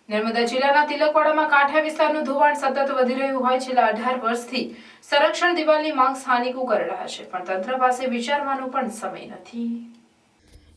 નર્મદા જિલ્લાના તિલકવાડામાં કાંઠા વિસ્તારનું ધોવાણ સતત વધી રહ્યું હોય છેલ્લા 18 વર્ષથી સંરક્ષણ દિવાલની માંગ સ્થાનિકો કરી રહ્યા છે, પણ તંત્ર પાસે વિચારવાનો પણ સમય નથી।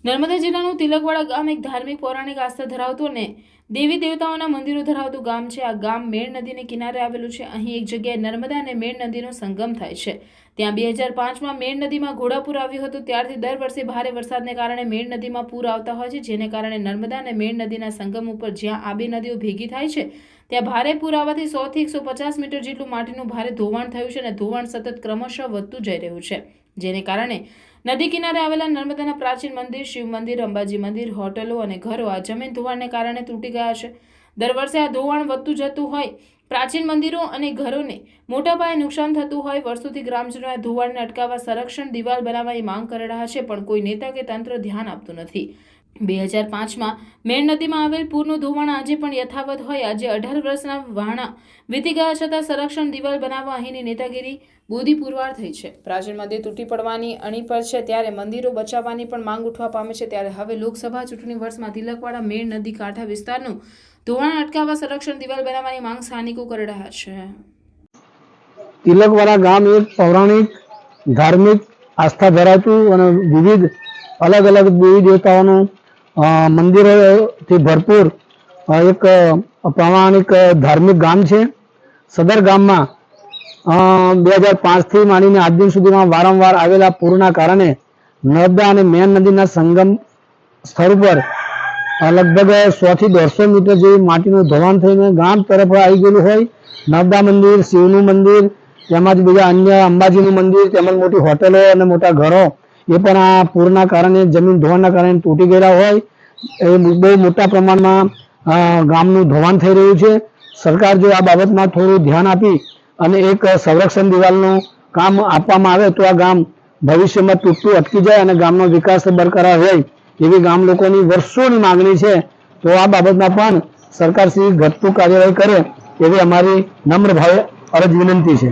નર્મદા જિલ્લાનું તિલકવાડા ગામ એક ધાર્મિક પૌરાણિક આસ્થા ધરાવતું અને દેવી દેવતાઓના મંદિરો ધરાવતું ગામ છે। આ ગામ મેણ નદીને કિનારે આવેલું છે। અહીં એક જગ્યાએ નર્મદા અને મેણ નદીનો સંગમ થાય છે। ત્યાં 2005માં મેણ નદીમાં ઘોડાપૂર આવ્યું હતું। ત્યારથી દર વર્ષે ભારે વરસાદને કારણે મેણ નદીમાં પૂર આવતા હોય છે, જેને કારણે નર્મદા અને મેણ નદીના સંગમ ઉપર જ્યાં આ બે નદીઓ ભેગી થાય છે ત્યાં ભારે પૂર આવવાથી 100 થી 150 મીટર જેટલું માટીનું ભારે ધોવાણ થયું છે અને ધોવાણ સતત ક્રમશઃ વધતું જઈ રહ્યું છે, જેને કારણે નદી કિનારે આવેલા નર્મદાના પ્રાચીન મંદિર, શિવ મંદિર, અંબાજી મંદિર, હોટલો અને ઘરો આ જમીન ધોવાણને કારણે તૂટી ગયા છે। દર વર્ષે આ ધોવાણ વધતું જતું હોય, પ્રાચીન મંદિરો અને ઘરોને મોટા પાયે નુકસાન થતું હોય। વર્ષોથી ગ્રામજનો આ ધોવાણને અટકાવવા સંરક્ષણ દિવાલ બનાવવાની માંગ કરી રહ્યા છે, પણ કોઈ નેતા કે તંત્ર ધ્યાન આપતું નથી। 2005માં મેણ નદીમાં આવેલ પૂરનું ધોવાણ આજે પણ યથાવત હોય। આજે 18 વર્ષના વહાણા વીતી ગયા છતાં સંરક્ષણ દિવાલ બનાવવા અહીંની નેતાગીરી બોધી પુરવાર થઈ છે। પ્રાચીન મંદિર તૂટી પડવાની અણી પર છે, ત્યારે મંદિરો બચાવવાની પણ માંગ ઉઠવા પામે છે। ત્યારે હવે લોકસભા ચૂંટણી વર્ષમાં તિલકવાડા મેણ નદી કાંઠા વિસ્તારનું ધોવાણ અટકાવવા સંરક્ષણ દિવાલ બનાવવાની માંગ સ્થાનિકો કરી રહ્યા છે। તિલકવાડા ગામ એક પૌરાણિક ધાર્મિક આસ્થા ધરાવતું અને વિવિધ અલગ અલગ દેવી દેવતાઓનું મંદિરોથી ભરપૂર એક પૌરાણિક ધાર્મિક ગામ છે। સદર ગામમાં 2005 થી માંડીને આજ દિન સુધીમાં વારંવાર આવેલા પૂરના કારણે નર્મદા અને મેણ નદીના સંગમ સ્થળ પર લગભગ 100 થી 150 મીટર જેવી માટીનું ધોવાણ થઈને ગામ તરફ આવી ગયેલું હોય। નર્મદા મંદિર, શિવનું મંદિર, તેમજ બીજા અન્ય અંબાજીનું મંદિર, તેમજ મોટી હોટલો અને મોટા ઘરો એ પણ આ પૂરના કારણે, જમીન ધોવાણના કારણે તૂટી ગયેલા હોય। એ બહુ મોટા પ્રમાણમાં ગામનું ધોવાણ થઈ રહ્યું છે। સરકાર જો આ બાબતમાં થોડું ધ્યાન આપી અને એક સંરક્ષણ દિવાલનું કામ આપવામાં આવે તો આ ગામ ભવિષ્યમાં તૂટતું અટકી જાય અને ગામનો વિકાસ બરકરાર રહે એવી ગામ લોકોની વર્ષોની માંગણી છે। તો આ બાબતમાં પણ સરકાર શ્રી ઘટતું કાર્યવાહી કરે એવી અમારી નમ્ર ભાવે અરજ વિનંતી છે।